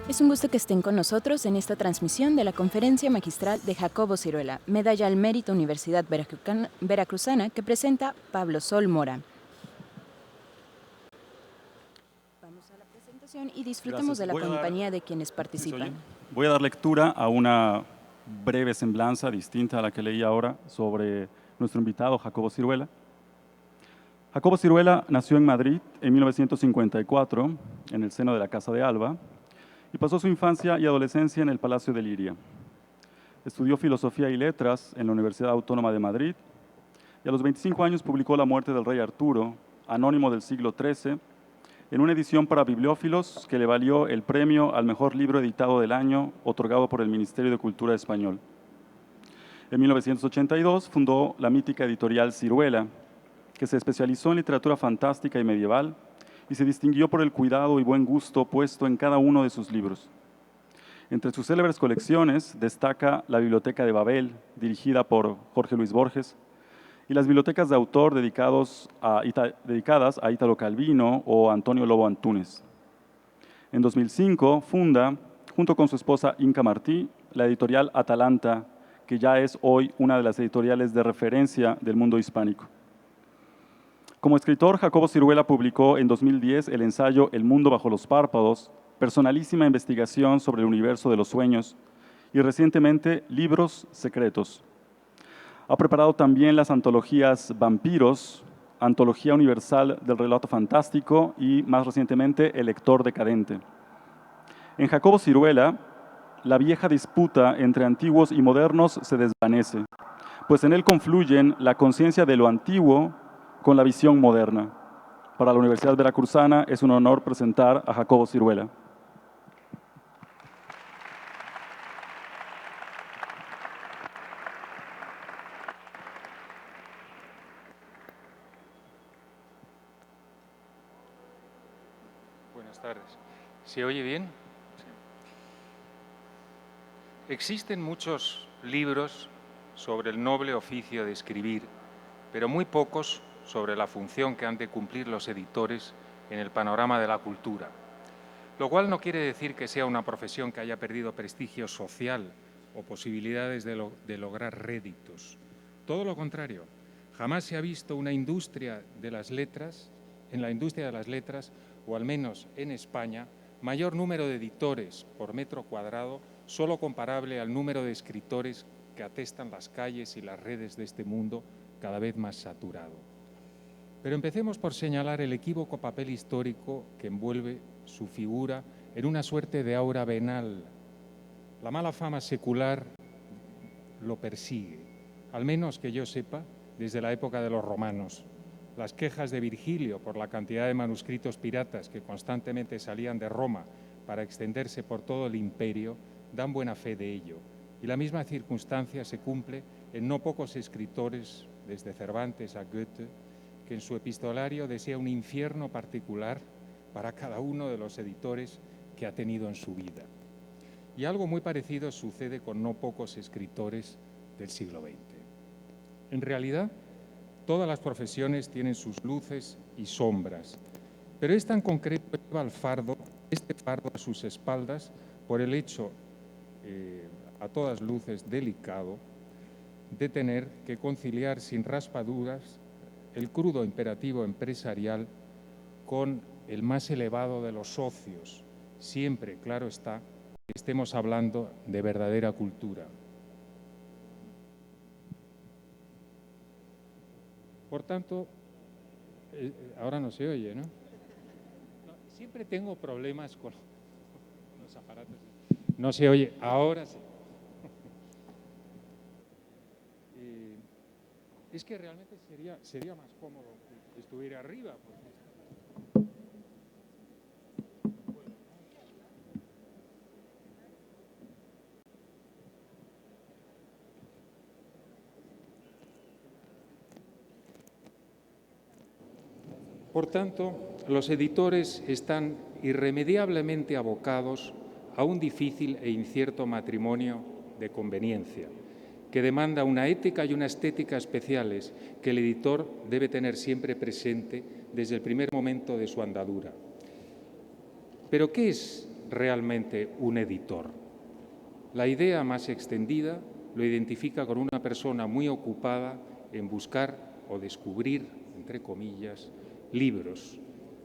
Es un gusto que estén con nosotros en esta transmisión de la conferencia magistral de Jacobo Siruela, Medalla al Mérito Universidad Veracruzana, que presenta Pablo Sol Mora. Vamos a la presentación y disfrutamos de la compañía de quienes participan. Voy a dar lectura a una breve semblanza distinta a la que leí ahora sobre nuestro invitado Jacobo Siruela. Jacobo Siruela nació en Madrid en 1954, en el seno de la Casa de Alba, y pasó su infancia y adolescencia en el Palacio de Liria. Estudió Filosofía y Letras en la Universidad Autónoma de Madrid y a los 25 años publicó La muerte del rey Arturo, anónimo del siglo XIII, en una edición para bibliófilos que le valió el premio al mejor libro editado del año, otorgado por el Ministerio de Cultura español. En 1982 fundó la mítica editorial Siruela, que se especializó en literatura fantástica y medieval y se distinguió por el cuidado y buen gusto puesto en cada uno de sus libros. Entre sus célebres colecciones destaca la Biblioteca de Babel, dirigida por Jorge Luis Borges, y las bibliotecas de autor dedicadas a Ítalo Calvino o Antonio Lobo Antúnez. En 2005 funda, junto con su esposa Inca Martí, la editorial Atalanta, que ya es hoy una de las editoriales de referencia del mundo hispánico. Como escritor, Jacobo Siruela publicó en 2010 el ensayo El mundo bajo los párpados, personalísima investigación sobre el universo de los sueños, y recientemente Libros secretos. Ha preparado también las antologías Vampiros, Antología Universal del Relato Fantástico y, más recientemente, El lector decadente. En Jacobo Siruela, la vieja disputa entre antiguos y modernos se desvanece, pues en él confluyen la conciencia de lo antiguo con la visión moderna. Para la Universidad Veracruzana es un honor presentar a Jacobo Siruela. Buenas tardes. ¿Se oye bien? Sí. Existen muchos libros sobre el noble oficio de escribir, pero muy pocos sobre la función que han de cumplir los editores en el panorama de la cultura. Lo cual no quiere decir que sea una profesión que haya perdido prestigio social o posibilidades de lograr réditos. Todo lo contrario, jamás se ha visto una industria de las letras, en la industria de las letras, o al menos en España, mayor número de editores por metro cuadrado, solo comparable al número de escritores que atestan las calles y las redes de este mundo cada vez más saturado. Pero empecemos por señalar el equívoco papel histórico que envuelve su figura en una suerte de aura venal. La mala fama secular lo persigue, al menos que yo sepa, desde la época de los romanos. Las quejas de Virgilio por la cantidad de manuscritos piratas que constantemente salían de Roma para extenderse por todo el imperio dan buena fe de ello. Y la misma circunstancia se cumple en no pocos escritores, desde Cervantes a Goethe, que en su epistolario desea un infierno particular para cada uno de los editores que ha tenido en su vida. Y algo muy parecido sucede con no pocos escritores del siglo XX. En realidad, todas las profesiones tienen sus luces y sombras, pero esta en concreto lleva este fardo a sus espaldas por el hecho, a todas luces delicado, de tener que conciliar sin raspaduras el crudo imperativo empresarial con el más elevado de los ocios, siempre, claro está, que estemos hablando de verdadera cultura. Por tanto, ahora no se oye, ¿no? Siempre tengo problemas con los aparatos. No se oye, ahora sí. Es que realmente sería más cómodo que estuviera arriba. Por tanto, los editores están irremediablemente abocados a un difícil e incierto matrimonio de conveniencia, que demanda una ética y una estética especiales que el editor debe tener siempre presente desde el primer momento de su andadura. Pero ¿qué es realmente un editor? La idea más extendida lo identifica con una persona muy ocupada en buscar o descubrir, entre comillas, libros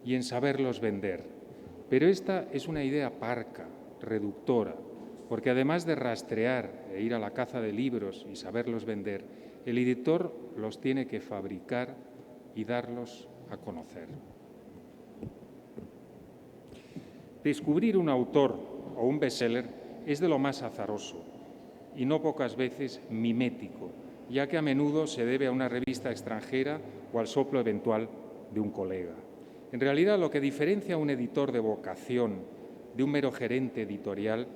y en saberlos vender. Pero esta es una idea parca, reductora, porque además de rastrear e ir a la caza de libros y saberlos vender, el editor los tiene que fabricar y darlos a conocer. Descubrir un autor o un bestseller es de lo más azaroso y no pocas veces mimético, ya que a menudo se debe a una revista extranjera o al soplo eventual de un colega. En realidad, lo que diferencia a un editor de vocación de un mero gerente editorial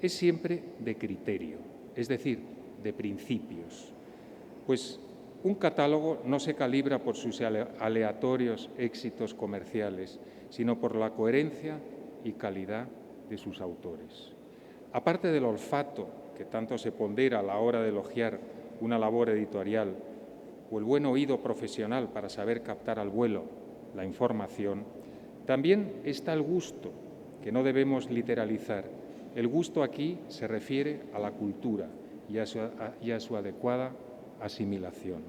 es siempre de criterio, es decir, de principios. Pues un catálogo no se calibra por sus aleatorios éxitos comerciales, sino por la coherencia y calidad de sus autores. Aparte del olfato, que tanto se pondera a la hora de elogiar una labor editorial, o el buen oído profesional para saber captar al vuelo la información, también está el gusto, que no debemos literalizar. El gusto aquí se refiere a la cultura y a su adecuada asimilación.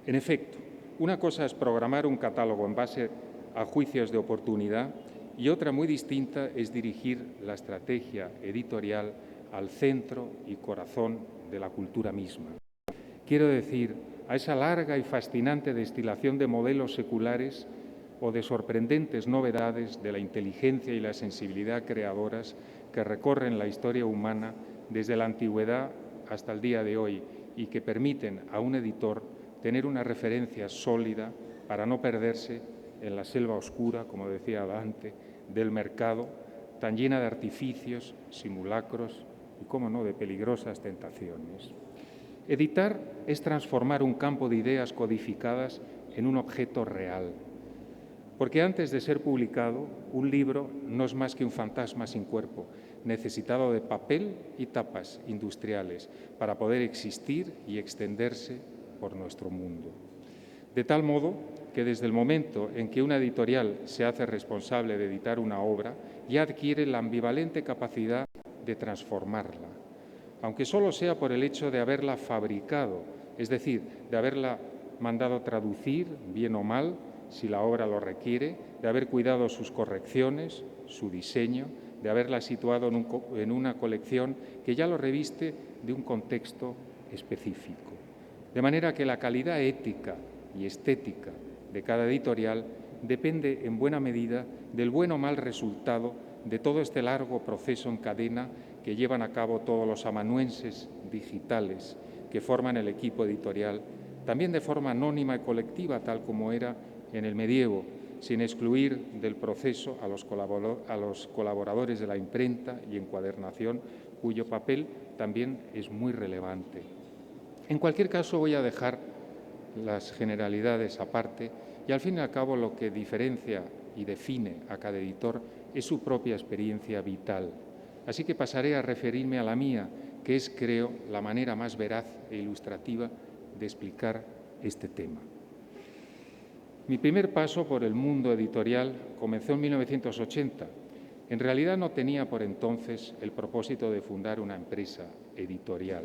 En efecto, una cosa es programar un catálogo en base a juicios de oportunidad y otra muy distinta es dirigir la estrategia editorial al centro y corazón de la cultura misma. Quiero decir, a esa larga y fascinante destilación de modelos seculares o de sorprendentes novedades de la inteligencia y la sensibilidad creadoras que recorren la historia humana desde la antigüedad hasta el día de hoy y que permiten a un editor tener una referencia sólida para no perderse en la selva oscura, como decía Dante, del mercado, tan llena de artificios, simulacros y, cómo no, de peligrosas tentaciones. Editar es transformar un campo de ideas codificadas en un objeto real, porque antes de ser publicado, un libro no es más que un fantasma sin cuerpo, necesitado de papel y tapas industriales para poder existir y extenderse por nuestro mundo. De tal modo que desde el momento en que una editorial se hace responsable de editar una obra, ya adquiere la ambivalente capacidad de transformarla, aunque solo sea por el hecho de haberla fabricado, es decir, de haberla mandado traducir, bien o mal, si la obra lo requiere, de haber cuidado sus correcciones, su diseño, de haberla situado en una colección que ya lo reviste de un contexto específico. De manera que la calidad ética y estética de cada editorial depende en buena medida del buen o mal resultado de todo este largo proceso en cadena que llevan a cabo todos los amanuenses digitales que forman el equipo editorial, también de forma anónima y colectiva, tal como era en el medievo, sin excluir del proceso a los colaboradores de la imprenta y encuadernación, cuyo papel también es muy relevante. En cualquier caso, voy a dejar las generalidades aparte y, al fin y al cabo, lo que diferencia y define a cada editor es su propia experiencia vital. Así que pasaré a referirme a la mía, que es, creo, la manera más veraz e ilustrativa de explicar este tema. Mi primer paso por el mundo editorial comenzó en 1980. En realidad no tenía por entonces el propósito de fundar una empresa editorial,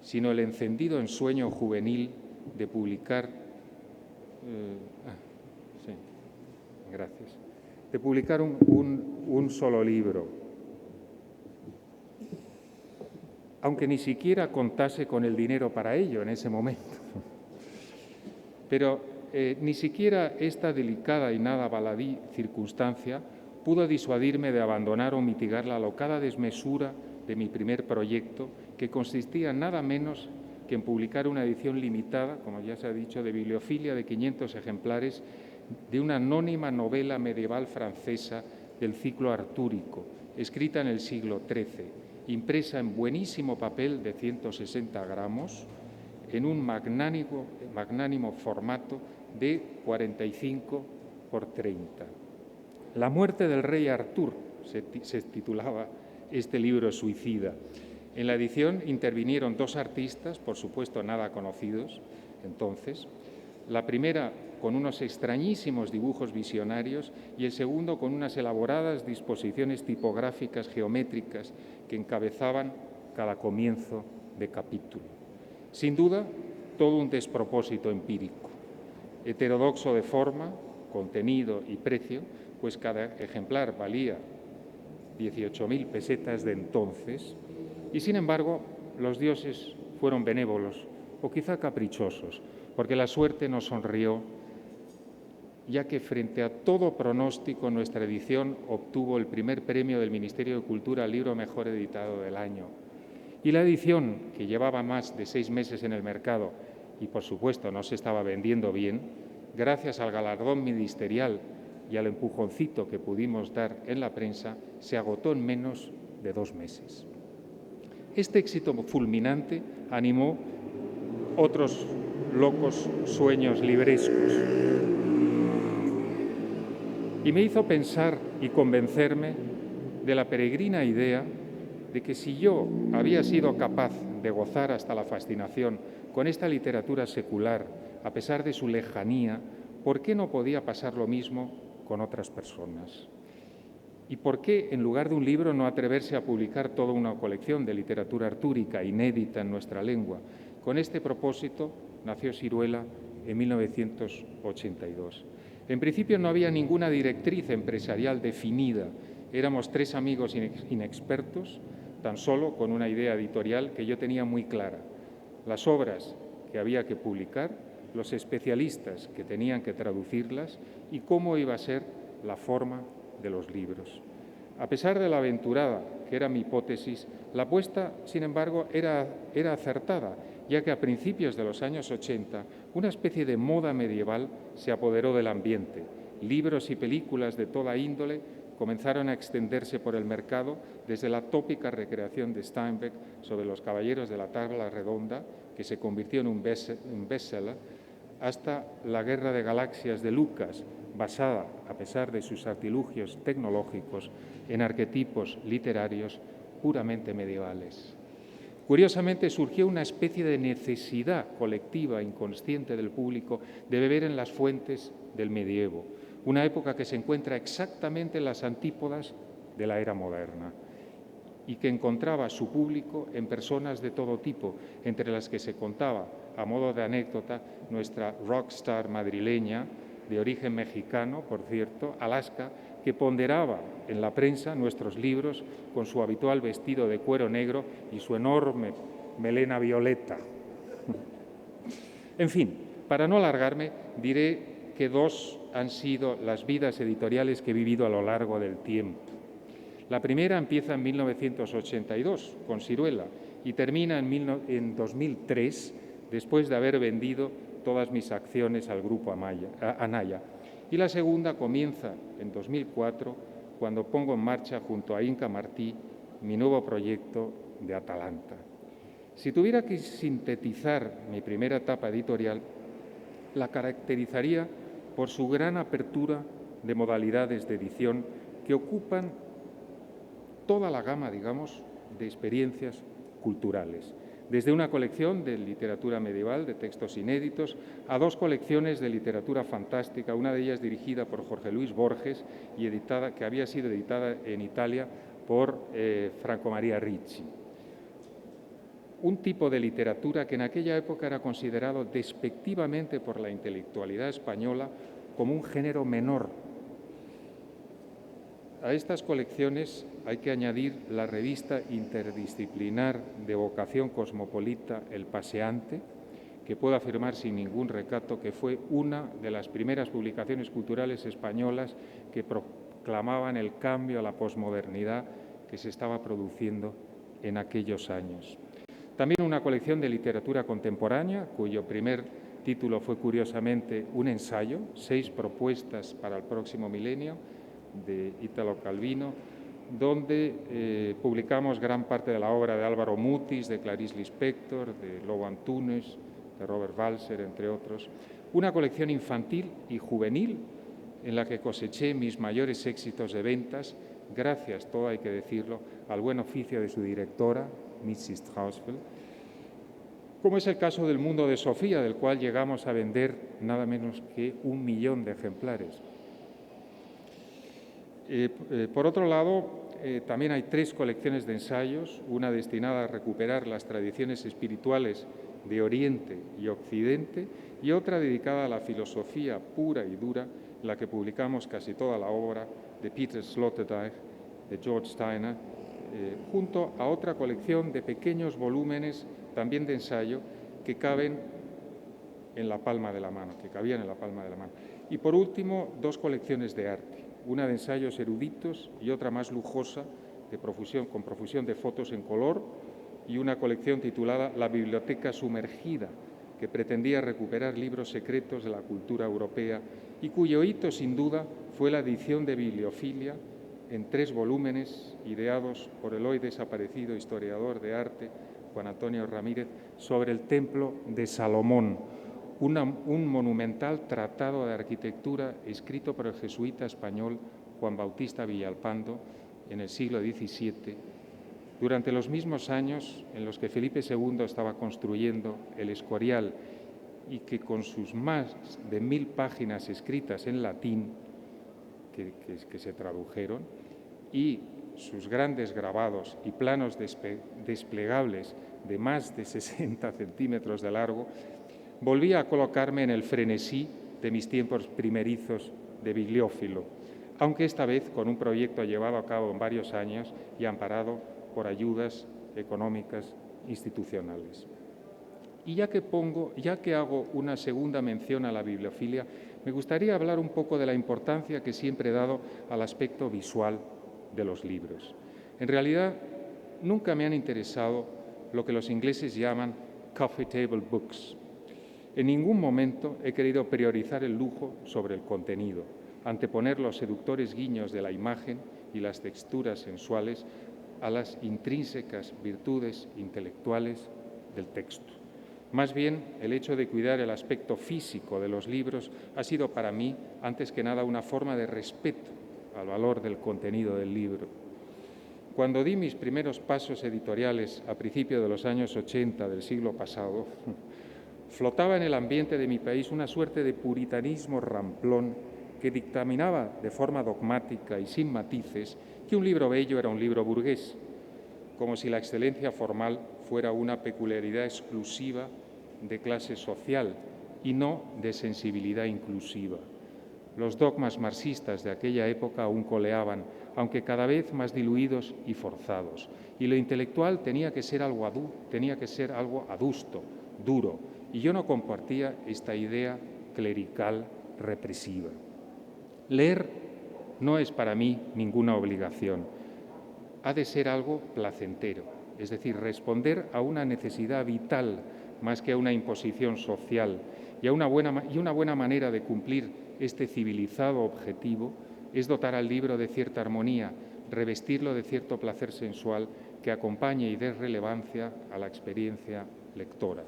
sino el encendido ensueño juvenil de publicar, un solo libro, aunque ni siquiera contase con el dinero para ello en ese momento. Pero ni siquiera esta delicada y nada baladí circunstancia pudo disuadirme de abandonar o mitigar la alocada desmesura de mi primer proyecto, que consistía nada menos que en publicar una edición limitada, como ya se ha dicho, de bibliofilia de 500 ejemplares de una anónima novela medieval francesa del ciclo artúrico, escrita en el siglo XIII, impresa en buenísimo papel de 160 gramos, en un magnánimo formato de 45 por 30. La muerte del rey Artur se titulaba este libro suicida. En la edición intervinieron dos artistas, por supuesto nada conocidos entonces. La primera con unos extrañísimos dibujos visionarios y el segundo con unas elaboradas disposiciones tipográficas geométricas que encabezaban cada comienzo de capítulo. Sin duda, todo un despropósito empírico, heterodoxo de forma, contenido y precio, pues cada ejemplar valía 18.000 pesetas de entonces, y sin embargo los dioses fueron benévolos o quizá caprichosos, porque la suerte nos sonrió, ya que frente a todo pronóstico nuestra edición obtuvo el primer premio del Ministerio de Cultura al libro mejor editado del año. Y la edición, que llevaba más de 6 meses en el mercado y por supuesto no se estaba vendiendo bien, gracias al galardón ministerial y al empujoncito que pudimos dar en la prensa, se agotó en menos de 2 meses. Este éxito fulminante animó otros locos sueños librescos y me hizo pensar y convencerme de la peregrina idea de que si yo había sido capaz de gozar hasta la fascinación con esta literatura secular, a pesar de su lejanía, ¿por qué no podía pasar lo mismo con otras personas? ¿Y por qué, en lugar de un libro, no atreverse a publicar toda una colección de literatura artúrica inédita en nuestra lengua? Con este propósito nació Siruela en 1982. En principio no había ninguna directriz empresarial definida. Éramos 3 amigos inexpertos, tan solo con una idea editorial que yo tenía muy clara. Las obras que había que publicar, los especialistas que tenían que traducirlas y cómo iba a ser la forma de los libros. A pesar de la aventurada, que era mi hipótesis, la apuesta, sin embargo, era acertada, ya que a principios de los años 80 una especie de moda medieval se apoderó del ambiente. Libros y películas de toda índole comenzaron a extenderse por el mercado, desde la tópica recreación de Steinbeck sobre los caballeros de la tabla redonda, que se convirtió en un bestseller, hasta La guerra de galaxias de Lucas, basada, a pesar de sus artilugios tecnológicos, en arquetipos literarios puramente medievales. Curiosamente, surgió una especie de necesidad colectiva inconsciente del público de beber en las fuentes del medievo, una época que se encuentra exactamente en las antípodas de la era moderna y que encontraba su público en personas de todo tipo, entre las que se contaba, a modo de anécdota, nuestra rockstar madrileña, de origen mexicano, por cierto, Alaska, que ponderaba en la prensa nuestros libros con su habitual vestido de cuero negro y su enorme melena violeta. En fin, para no alargarme, diré que 2 han sido las vidas editoriales que he vivido a lo largo del tiempo. La primera empieza en 1982, con Siruela, y termina en 2003, después de haber vendido todas mis acciones al Grupo Anaya. Y la segunda comienza en 2004, cuando pongo en marcha junto a Inca Martí mi nuevo proyecto de Atalanta. Si tuviera que sintetizar mi primera etapa editorial, la caracterizaría por su gran apertura de modalidades de edición que ocupan toda la gama, digamos, de experiencias culturales. Desde una colección de literatura medieval, de textos inéditos, a 2 colecciones de literatura fantástica, una de ellas dirigida por Jorge Luis Borges y que había sido editada en Italia por Franco María Ricci. Un tipo de literatura que en aquella época era considerado despectivamente por la intelectualidad española como un género menor. A estas colecciones hay que añadir la revista interdisciplinar de vocación cosmopolita El Paseante, que puedo afirmar sin ningún recato que fue una de las primeras publicaciones culturales españolas que proclamaban el cambio a la posmodernidad que se estaba produciendo en aquellos años. También una colección de literatura contemporánea, cuyo primer título fue curiosamente un ensayo, 6 propuestas para el próximo milenio, de Italo Calvino, donde publicamos gran parte de la obra de Álvaro Mutis, de Clarice Lispector, de Lobo Antunes, de Robert Walser, entre otros. Una colección infantil y juvenil en la que coseché mis mayores éxitos de ventas, gracias, todo hay que decirlo, al buen oficio de su directora, Mrs. Strausfeld. como es el caso del Mundo de Sofía, del cual llegamos a vender nada menos que 1 millón de ejemplares. Por otro lado, también hay 3 colecciones de ensayos, una destinada a recuperar las tradiciones espirituales de Oriente y Occidente y otra dedicada a la filosofía pura y dura, en la que publicamos casi toda la obra de Peter Sloterdijk, de George Steiner, junto a otra colección de pequeños volúmenes también de ensayo que caben en la palma de la mano, que cabían en la palma de la mano. Y por último, 2 colecciones de arte, una de ensayos eruditos y otra más lujosa, con profusión de fotos en color, y una colección titulada La Biblioteca Sumergida, que pretendía recuperar libros secretos de la cultura europea y cuyo hito, sin duda, fue la edición de Bibliofilia en 3 volúmenes, ideados por el hoy desaparecido historiador de arte Juan Antonio Ramírez, sobre el Templo de Salomón, un monumental tratado de arquitectura escrito por el jesuita español Juan Bautista Villalpando en el siglo XVII, durante los mismos años en los que Felipe II estaba construyendo el Escorial, y que con sus más de 1000 páginas escritas en latín, que se tradujeron, y sus grandes grabados y planos desplegables de más de 60 centímetros de largo, volvía a colocarme en el frenesí de mis tiempos primerizos de bibliófilo, aunque esta vez con un proyecto llevado a cabo en varios años y amparado por ayudas económicas institucionales. Y ya que hago una segunda mención a la bibliofilia, me gustaría hablar un poco de la importancia que siempre he dado al aspecto visual de los libros. En realidad, nunca me han interesado lo que los ingleses llaman coffee table books. En ningún momento he querido priorizar el lujo sobre el contenido, anteponer los seductores guiños de la imagen y las texturas sensuales a las intrínsecas virtudes intelectuales del texto. Más bien, el hecho de cuidar el aspecto físico de los libros ha sido para mí, antes que nada, una forma de respeto al valor del contenido del libro. Cuando di mis primeros pasos editoriales a principios de los años 80 del siglo pasado, flotaba en el ambiente de mi país una suerte de puritanismo ramplón que dictaminaba de forma dogmática y sin matices que un libro bello era un libro burgués, como si la excelencia formal fuera una peculiaridad exclusiva de clase social y no de sensibilidad inclusiva. Los dogmas marxistas de aquella época aún coleaban, aunque cada vez más diluidos y forzados, y lo intelectual tenía que ser algo adusto, duro, y yo no compartía esta idea clerical represiva. Leer no es para mí ninguna obligación, ha de ser algo placentero, es decir, responder a una necesidad vital más que a una imposición social, y una buena manera de cumplir este civilizado objetivo es dotar al libro de cierta armonía, revestirlo de cierto placer sensual que acompañe y dé relevancia a la experiencia lectora.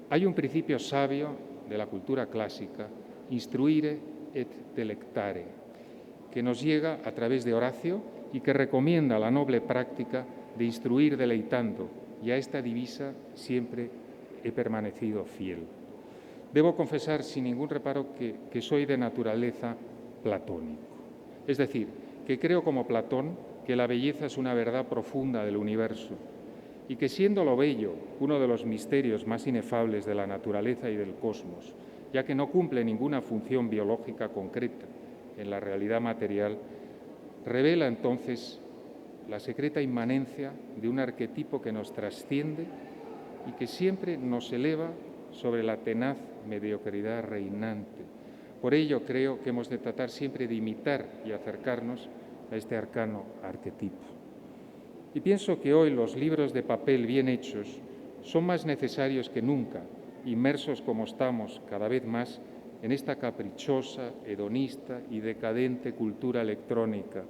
Hay un principio sabio de la cultura clásica, instruire et delectare, que nos llega a través de Horacio y que recomienda la noble práctica de instruir deleitando, y a esta divisa siempre he permanecido fiel. Debo confesar sin ningún reparo que soy de naturaleza platónico, es decir, que creo como Platón que la belleza es una verdad profunda del universo y que, siendo lo bello uno de los misterios más inefables de la naturaleza y del cosmos, ya que no cumple ninguna función biológica concreta en la realidad material, revela entonces la secreta inmanencia de un arquetipo que nos trasciende y que siempre nos eleva sobre la tenaz mediocridad reinante. Por ello creo que hemos de tratar siempre de imitar y acercarnos a este arcano arquetipo. Y pienso que hoy los libros de papel bien hechos son más necesarios que nunca, inmersos como estamos cada vez más en esta caprichosa, hedonista y decadente cultura electrónica,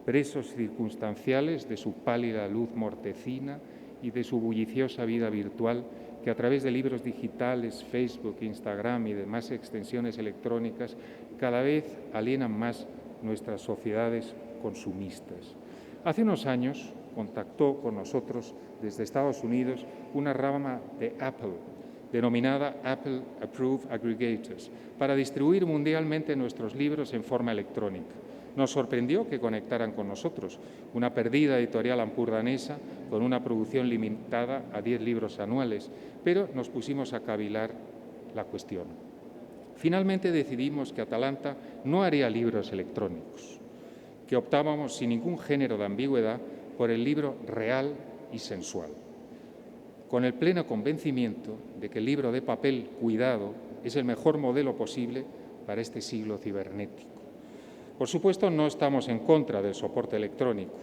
presos circunstanciales de su pálida luz mortecina y de su bulliciosa vida virtual, que a través de libros digitales, Facebook, Instagram y demás extensiones electrónicas cada vez alienan más nuestras sociedades consumistas. Hace unos años contactó con nosotros desde Estados Unidos una rama de Apple, denominada Apple Approved Aggregators, para distribuir mundialmente nuestros libros en forma electrónica. Nos sorprendió que conectaran con nosotros, una perdida editorial ampurdanesa con una producción limitada a 10 libros anuales, pero nos pusimos a cavilar la cuestión. Finalmente decidimos que Atalanta no haría libros electrónicos, que optábamos sin ningún género de ambigüedad por el libro real y sensual, con el pleno convencimiento de que el libro de papel cuidado es el mejor modelo posible para este siglo cibernético. Por supuesto, no estamos en contra del soporte electrónico,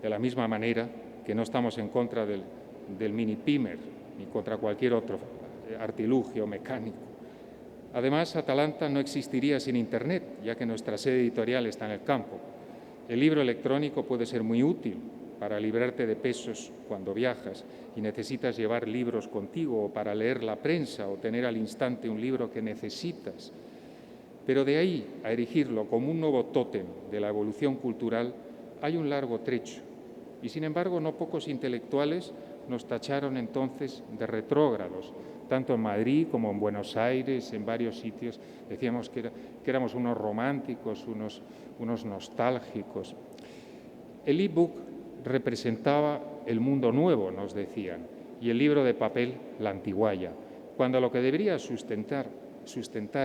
de la misma manera que no estamos en contra del mini pimer ni contra cualquier otro artilugio mecánico. Además, Atalanta no existiría sin Internet, ya que nuestra sede editorial está en el campo. El libro electrónico puede ser muy útil para librarte de pesos cuando viajas y necesitas llevar libros contigo, o para leer la prensa o tener al instante un libro que necesitas. Pero de ahí a erigirlo como un nuevo tótem de la evolución cultural hay un largo trecho. Y sin embargo, no pocos intelectuales nos tacharon entonces de retrógrados, tanto en Madrid como en Buenos Aires, en varios sitios. Decíamos que éramos unos románticos, unos nostálgicos. El e-book representaba el mundo nuevo, nos decían, y el libro de papel la antigualla, cuando lo que debería sustentar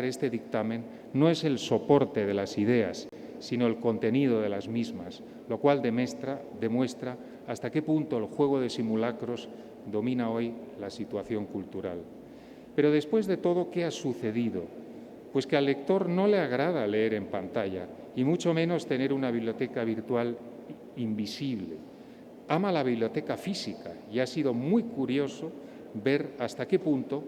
este dictamen no es el soporte de las ideas, sino el contenido de las mismas, lo cual demuestra hasta qué punto el juego de simulacros domina hoy la situación cultural. Pero después de todo, ¿qué ha sucedido? Pues que al lector no le agrada leer en pantalla, y mucho menos tener una biblioteca virtual invisible. Ama la biblioteca física y ha sido muy curioso ver hasta qué punto,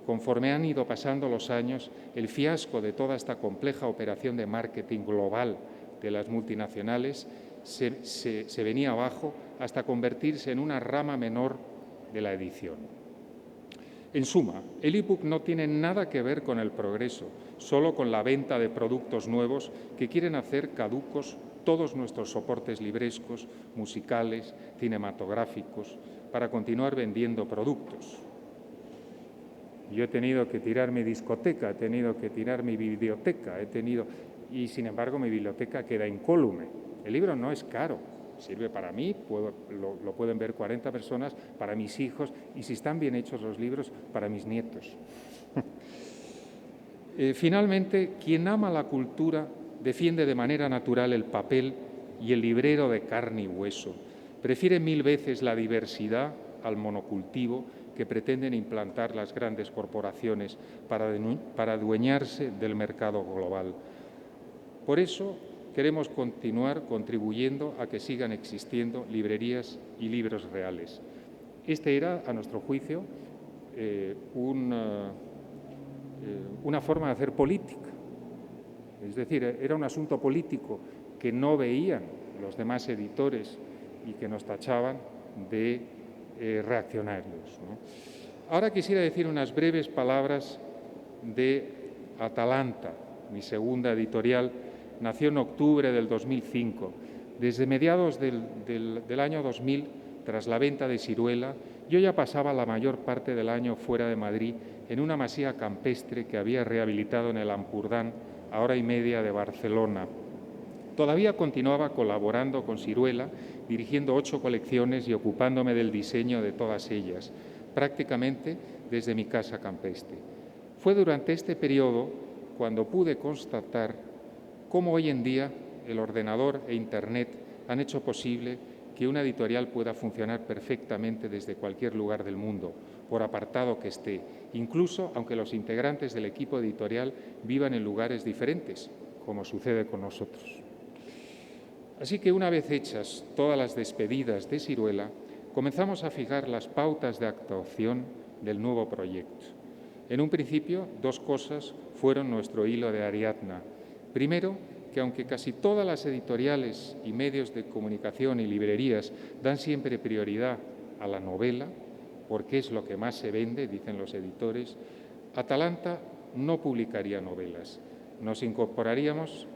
conforme han ido pasando los años, el fiasco de toda esta compleja operación de marketing global de las multinacionales se venía abajo hasta convertirse en una rama menor de la edición. En suma, el e-book no tiene nada que ver con el progreso, solo con la venta de productos nuevos que quieren hacer caducos todos nuestros soportes librescos, musicales, cinematográficos, para continuar vendiendo productos. Yo he tenido que tirar mi discoteca, he tenido que tirar mi biblioteca, y sin embargo mi biblioteca queda incólume. El libro no es caro, sirve para mí, lo pueden ver 40 personas, para mis hijos, y si están bien hechos los libros, para mis nietos. Finalmente, quien ama la cultura defiende de manera natural el papel y el librero de carne y hueso. Prefiere 1000 veces la diversidad al monocultivo que pretenden implantar las grandes corporaciones para adueñarse del mercado global. Por eso queremos continuar contribuyendo a que sigan existiendo librerías y libros reales. Este era, a nuestro juicio, una forma de hacer política. Es decir, era un asunto político que no veían los demás editores y que nos tachaban de reaccionarios, ¿no? Ahora quisiera decir unas breves palabras de Atalanta, mi segunda editorial. Nació en octubre del 2005. Desde mediados del año 2000, tras la venta de Siruela, yo ya pasaba la mayor parte del año fuera de Madrid en una masía campestre que había rehabilitado en el Ampurdán, a hora y media de Barcelona. Todavía continuaba colaborando con Siruela, dirigiendo 8 colecciones y ocupándome del diseño de todas ellas, prácticamente desde mi casa campestre. Fue durante este periodo cuando pude constatar cómo hoy en día el ordenador e Internet han hecho posible que una editorial pueda funcionar perfectamente desde cualquier lugar del mundo, por apartado que esté, incluso aunque los integrantes del equipo editorial vivan en lugares diferentes, como sucede con nosotros. Así que una vez hechas todas las despedidas de Siruela, comenzamos a fijar las pautas de actuación del nuevo proyecto. En un principio, 2 cosas fueron nuestro hilo de Ariadna. Primero, que aunque casi todas las editoriales y medios de comunicación y librerías dan siempre prioridad a la novela, porque es lo que más se vende, dicen los editores, Atalanta no publicaría novelas. Nos incorporaríamos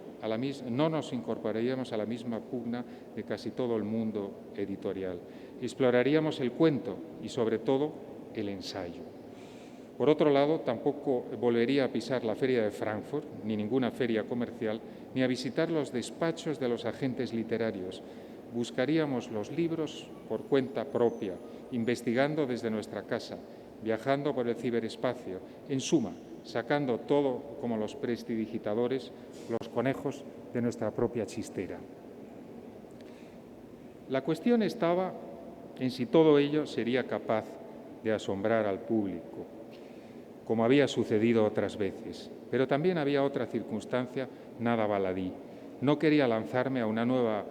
no nos incorporaríamos a la misma pugna de casi todo el mundo editorial. Exploraríamos el cuento y, sobre todo, el ensayo. Por otro lado, tampoco volvería a pisar la Feria de Frankfurt, ni ninguna feria comercial, ni a visitar los despachos de los agentes literarios. Buscaríamos los libros por cuenta propia, investigando desde nuestra casa, viajando por el ciberespacio, en suma, sacando todo como los prestidigitadores, los conejos de nuestra propia chistera. La cuestión estaba en si todo ello sería capaz de asombrar al público, como había sucedido otras veces. Pero también había otra circunstancia nada baladí. No quería lanzarme a una nueva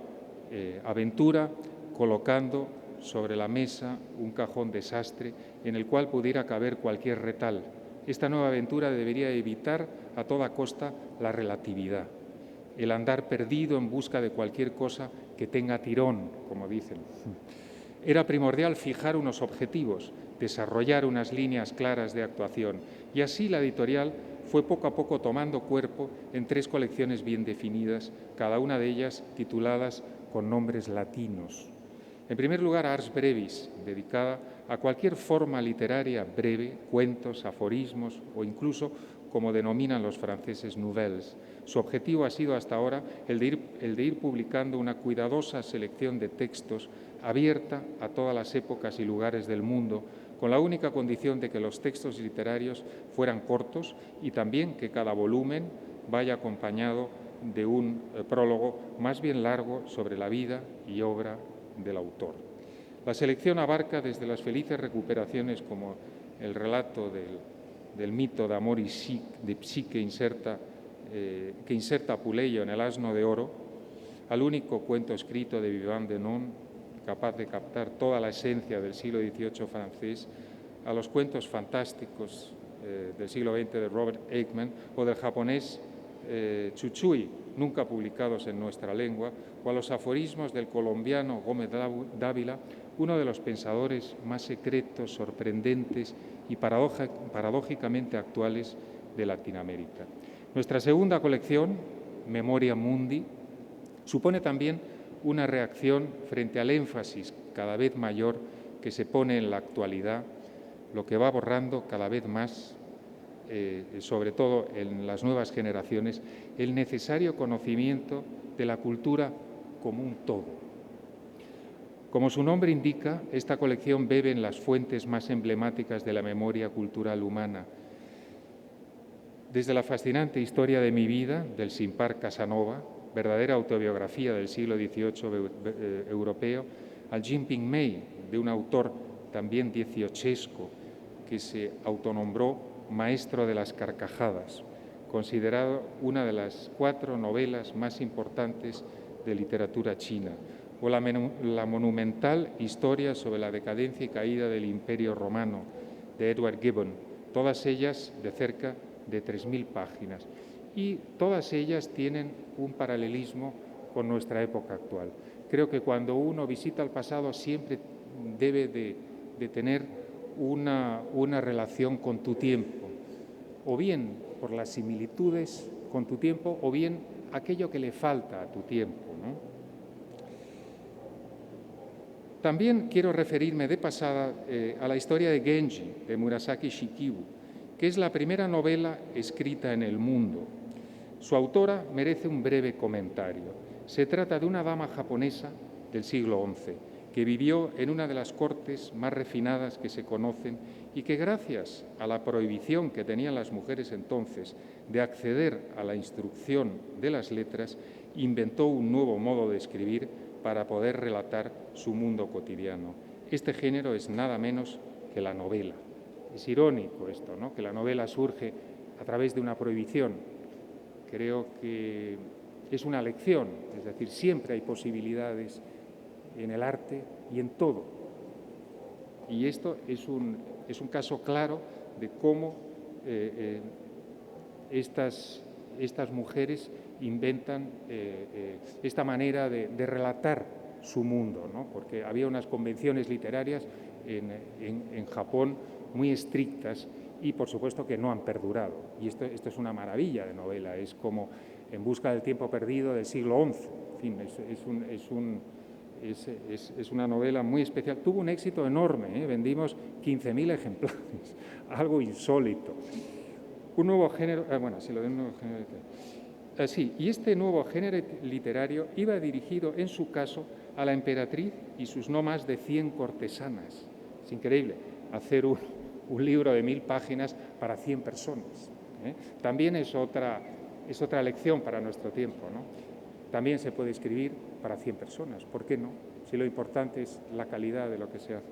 aventura colocando sobre la mesa un cajón desastre en el cual pudiera caber cualquier retal. Esta nueva aventura debería evitar a toda costa la relatividad, el andar perdido en busca de cualquier cosa que tenga tirón, como dicen. Era primordial fijar unos objetivos, desarrollar unas líneas claras de actuación, y así la editorial fue poco a poco tomando cuerpo en 3 colecciones bien definidas, cada una de ellas tituladas con nombres latinos. En primer lugar, Ars Brevis, dedicada a cualquier forma literaria breve, cuentos, aforismos o incluso, como denominan los franceses, nouvelles. Su objetivo ha sido hasta ahora el de ir publicando una cuidadosa selección de textos abierta a todas las épocas y lugares del mundo, con la única condición de que los textos literarios fueran cortos y también que cada volumen vaya acompañado de un prólogo más bien largo sobre la vida y obra del autor. La selección abarca desde las felices recuperaciones como el relato del mito de amor y de Psique que inserta Puleyo en El asno de oro, al único cuento escrito de Vivant Denon, capaz de captar toda la esencia del siglo XVIII francés, a los cuentos fantásticos del siglo XX de Robert Aickman o del japonés Chuchui, nunca publicados en nuestra lengua, o a los aforismos del colombiano Gómez Dávila, uno de los pensadores más secretos, sorprendentes y paradójicamente actuales de Latinoamérica. Nuestra segunda colección, Memoria Mundi, supone también una reacción frente al énfasis cada vez mayor que se pone en la actualidad, lo que va borrando cada vez más, sobre todo en las nuevas generaciones, el necesario conocimiento de la cultura como un todo. Como su nombre indica, esta colección bebe en las fuentes más emblemáticas de la memoria cultural humana, desde la fascinante historia de mi vida, del sin par Casanova, verdadera autobiografía del siglo XVIII europeo, al Jin Ping Mei, de un autor también dieciochesco que se autonombró maestro de las carcajadas, considerado una de las 4 novelas más importantes de literatura china, o la monumental historia sobre la decadencia y caída del Imperio Romano de Edward Gibbon, todas ellas de cerca de 3.000 páginas. Y todas ellas tienen un paralelismo con nuestra época actual. Creo que cuando uno visita el pasado siempre debe de tener una relación con tu tiempo, o bien por las similitudes con tu tiempo, o bien aquello que le falta a tu tiempo, ¿no? También quiero referirme de pasada a la historia de Genji, de Murasaki Shikibu, que es la primera novela escrita en el mundo. Su autora merece un breve comentario. Se trata de una dama japonesa del siglo XI, que vivió en una de las cortes más refinadas que se conocen y que, gracias a la prohibición que tenían las mujeres entonces de acceder a la instrucción de las letras, inventó un nuevo modo de escribir para poder relatar su mundo cotidiano. Este género es nada menos que la novela. Es irónico esto, ¿no?, que la novela surge a través de una prohibición. Creo que es una lección, es decir, siempre hay posibilidades en el arte y en todo. Y esto es un caso claro de cómo estas mujeres inventan esta manera de relatar su mundo, ¿no? Porque había unas convenciones literarias en Japón muy estrictas y, por supuesto, que no han perdurado. Y esto es una maravilla de novela. Es como En busca del tiempo perdido del siglo XI. En fin, es una novela muy especial. Tuvo un éxito enorme, vendimos 15.000 ejemplares, algo insólito. Un nuevo género, y este nuevo género literario iba dirigido, en su caso, a la emperatriz y sus no más de 100 cortesanas. Es increíble hacer un libro de 1000 páginas para 100 personas. También es otra lección para nuestro tiempo, ¿no? También se puede escribir para 100 personas, ¿por qué no? Si lo importante es la calidad de lo que se hace.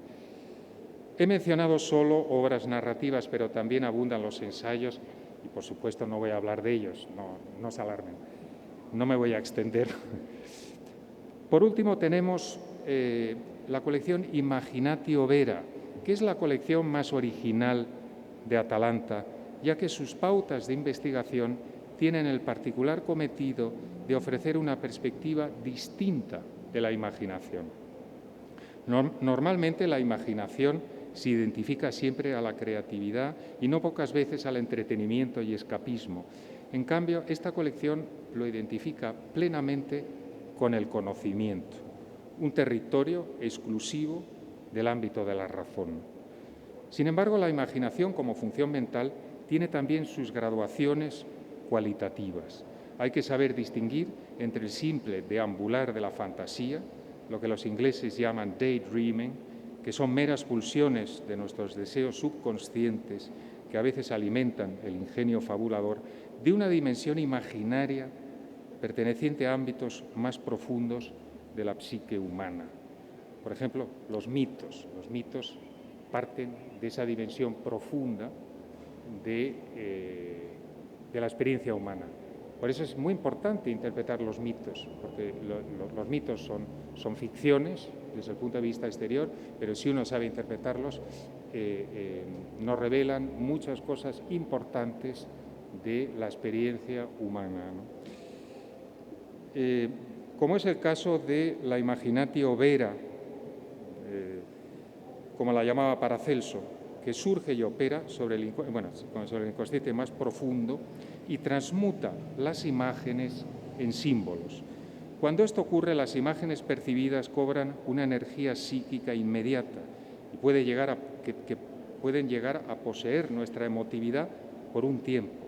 He mencionado solo obras narrativas, pero también abundan los ensayos y, por supuesto, no voy a hablar de ellos, no se alarmen, no me voy a extender. Por último, tenemos la colección Imaginatio Vera, que es la colección más original de Atalanta, ya que sus pautas de investigación tienen el particular cometido de ofrecer una perspectiva distinta de la imaginación. Normalmente la imaginación se identifica siempre a la creatividad y no pocas veces al entretenimiento y escapismo. En cambio, esta colección lo identifica plenamente con el conocimiento, un territorio exclusivo del ámbito de la razón. Sin embargo, la imaginación como función mental tiene también sus graduaciones cualitativas. Hay que saber distinguir entre el simple deambular de la fantasía, lo que los ingleses llaman daydreaming, que son meras pulsiones de nuestros deseos subconscientes que a veces alimentan el ingenio fabulador, de una dimensión imaginaria perteneciente a ámbitos más profundos de la psique humana. Por ejemplo, los mitos. Los mitos parten de esa dimensión profunda de la experiencia humana. Por eso es muy importante interpretar los mitos, porque los mitos son ficciones desde el punto de vista exterior, pero si uno sabe interpretarlos, nos revelan muchas cosas importantes de la experiencia humana, ¿no? Como es el caso de la Imaginatio Vera, como la llamaba Paracelso, que surge y opera sobre el inconsciente más profundo y transmuta las imágenes en símbolos. Cuando esto ocurre, las imágenes percibidas cobran una energía psíquica inmediata y pueden llegar a poseer nuestra emotividad por un tiempo.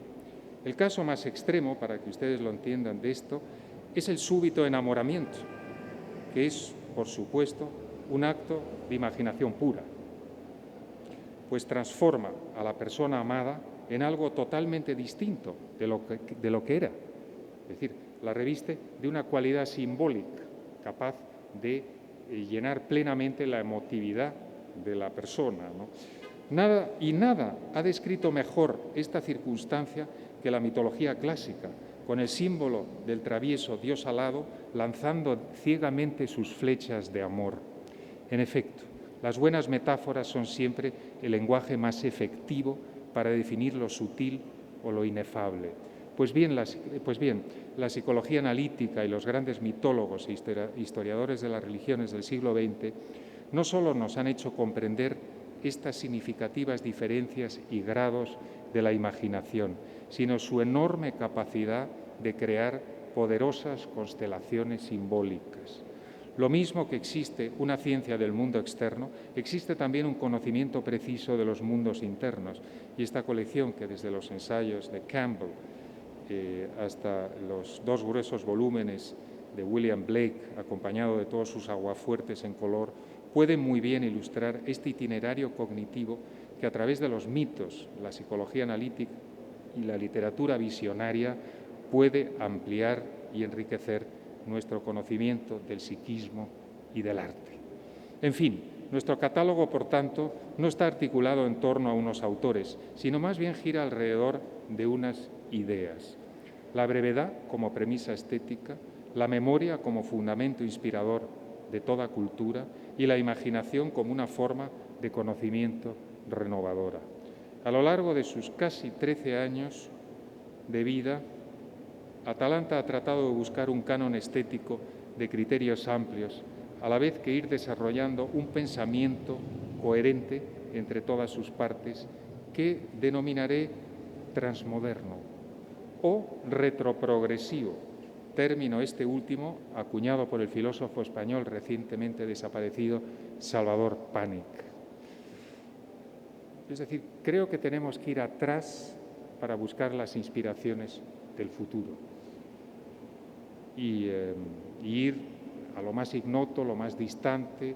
El caso más extremo, para que ustedes lo entiendan de esto, es el súbito enamoramiento, que es, por supuesto, un acto de imaginación pura, pues transforma a la persona amada en algo totalmente distinto de lo que era. Es decir, la reviste de una cualidad simbólica capaz de llenar plenamente la emotividad de la persona, ¿no? Nada ha descrito mejor esta circunstancia que la mitología clásica, con el símbolo del travieso dios alado lanzando ciegamente sus flechas de amor. En efecto, las buenas metáforas son siempre el lenguaje más efectivo para definir lo sutil o lo inefable. Pues bien, la psicología analítica y los grandes mitólogos e historiadores de las religiones del siglo XX no solo nos han hecho comprender estas significativas diferencias y grados de la imaginación, sino su enorme capacidad de crear poderosas constelaciones simbólicas. Lo mismo que existe una ciencia del mundo externo, existe también un conocimiento preciso de los mundos internos. Y esta colección, que desde los ensayos de Campbell hasta los 2 gruesos volúmenes de William Blake, acompañado de todos sus aguafuertes en color, puede muy bien ilustrar este itinerario cognitivo que a través de los mitos, la psicología analítica y la literatura visionaria puede ampliar y enriquecer nuestro conocimiento del psiquismo y del arte. En fin, nuestro catálogo, por tanto, no está articulado en torno a unos autores, sino más bien gira alrededor de unas ideas. La brevedad como premisa estética, la memoria como fundamento inspirador de toda cultura y la imaginación como una forma de conocimiento renovadora. A lo largo de sus casi 13 años de vida, Atalanta ha tratado de buscar un canon estético de criterios amplios, a la vez que ir desarrollando un pensamiento coherente entre todas sus partes que denominaré transmoderno o retroprogresivo, término este último acuñado por el filósofo español recientemente desaparecido Salvador Pànic. Es decir, creo que tenemos que ir atrás para buscar las inspiraciones del futuro y ir a lo más ignoto, lo más distante,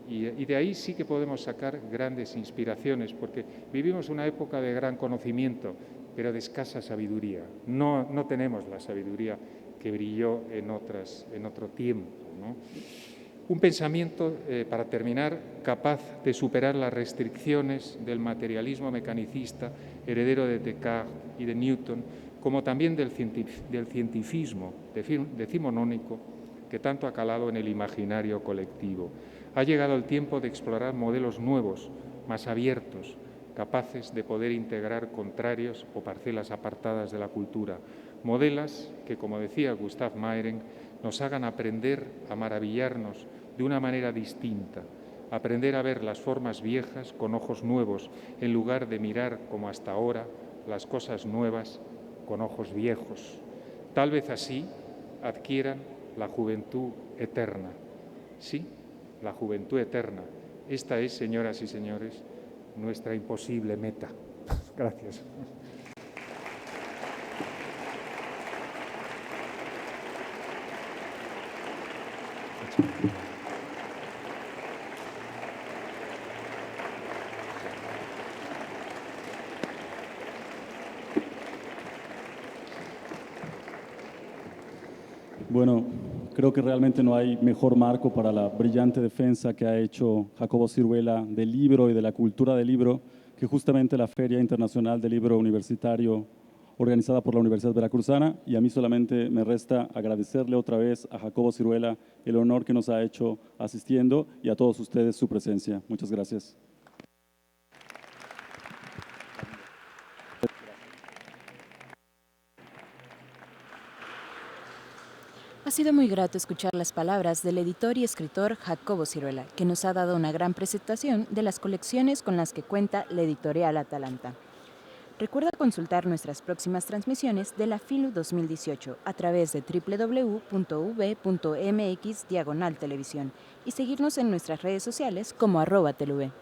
y de ahí sí que podemos sacar grandes inspiraciones, porque vivimos una época de gran conocimiento, pero de escasa sabiduría. No tenemos la sabiduría que brilló en otro tiempo, ¿no? Un pensamiento, para terminar, capaz de superar las restricciones del materialismo mecanicista, heredero de Descartes y de Newton, como también del cientifismo decimonónico que tanto ha calado en el imaginario colectivo. Ha llegado el tiempo de explorar modelos nuevos, más abiertos, capaces de poder integrar contrarios o parcelas apartadas de la cultura. Modelos que, como decía Gustav Mahler, nos hagan aprender a maravillarnos de una manera distinta, aprender a ver las formas viejas con ojos nuevos, en lugar de mirar, como hasta ahora, las cosas nuevas con ojos viejos. Tal vez así adquieran la juventud eterna. Sí, la juventud eterna. Esta es, señoras y señores, nuestra imposible meta. Gracias. Bueno, creo que realmente no hay mejor marco para la brillante defensa que ha hecho Jacobo Siruela del libro y de la cultura del libro que justamente la Feria Internacional del Libro Universitario organizada por la Universidad Veracruzana, y a mí solamente me resta agradecerle otra vez a Jacobo Siruela el honor que nos ha hecho asistiendo y a todos ustedes su presencia. Muchas gracias. Ha sido muy grato escuchar las palabras del editor y escritor Jacobo Siruela, que nos ha dado una gran presentación de las colecciones con las que cuenta la editorial Atalanta. Recuerda consultar nuestras próximas transmisiones de la FILU 2018 a través de www.v.mx/televisión y seguirnos en nuestras redes sociales como @telv.